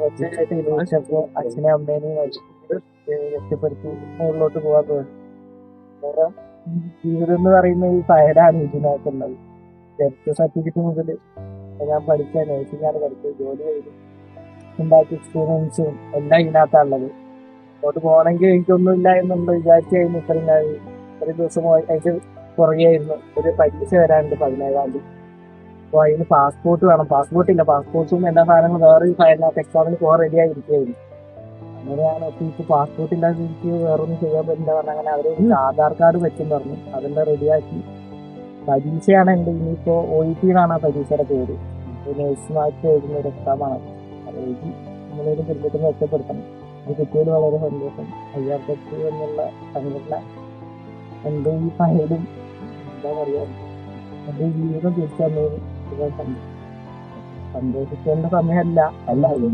ഒച്ചയായിട്ട് വിളിച്ചപ്പോ അച്ഛനെ അമ്മേനെയും വെച്ചിട്ട് രക്ഷപ്പെടുത്തി മുകളിലോട്ട് പോകാൻ തോന്നി. കാരണം ജീവിതം എന്ന് പറയുന്ന ഈ ഫയലാണ് ഇതിനകത്തുള്ളത്. ടെൻത്ത് സർട്ടിഫിക്കറ്റ് മുതൽ ഞാൻ പഠിച്ച നേഴ്സിംഗാണ് പഠിച്ചത്, ജോലി ചെയ്തു ഉണ്ടാക്കിയ എക്സ്പീരിയൻസും എല്ലാം ഇതിനകത്താണുള്ളത്. അങ്ങോട്ട് പോകണമെങ്കിൽ എനിക്കൊന്നുമില്ല എന്നുള്ള വിചാരിച്ചു കഴിഞ്ഞ് ഇത്രയും ദിവസം അതിന്റെ പുറകെയായിരുന്നു. ഒരു പരീക്ഷ വരാനുണ്ട് 17-ാം തീയതി. അപ്പോൾ അതിന് പാസ്പോർട്ട് വേണം. പാസ്പോർട്ട് ഇല്ല, പാസ്പോർട്ടും എല്ലാ സാധനങ്ങളും വേറെ ഫയലിനകത്ത് എക്സാമിന് പോകാൻ റെഡി ആയിരിക്കുകയായിരുന്നു. അങ്ങനെയാണ് ഇപ്പോൾ പാസ്പോർട്ട് ഇല്ലാതെ എനിക്ക് വേറൊന്നും ചെയ്യാൻ പറ്റില്ല പറഞ്ഞാൽ അങ്ങനെ അവർ ആധാർ കാർഡ് പറ്റും പറഞ്ഞു. അതെല്ലാം റെഡിയാക്കി. പരീക്ഷയാണ് എൻ്റെ ഇനിയിപ്പോൾ OET എന്നാണ് ആ പരീക്ഷയുടെ പേര്. നേഴ്സുമാർക്ക് എഴുതുന്ന ഒരു എക്സാമാണ്. അത് എഴുതി നമ്മളൊരു ക്രിക്കറ്റിനെ ഒറ്റപ്പെടുത്തണം. ഇത് കിട്ടിയതിൽ വളരെ സന്തോഷം. IRCTC എന്നുള്ള സംഘടന എൻ്റെ ഈ ഫയലും എന്താ പറയുക എൻ്റെ ജീവിതം തിരിച്ചു തന്നതിന് സന്തോഷിക്കേണ്ട സമയമല്ല.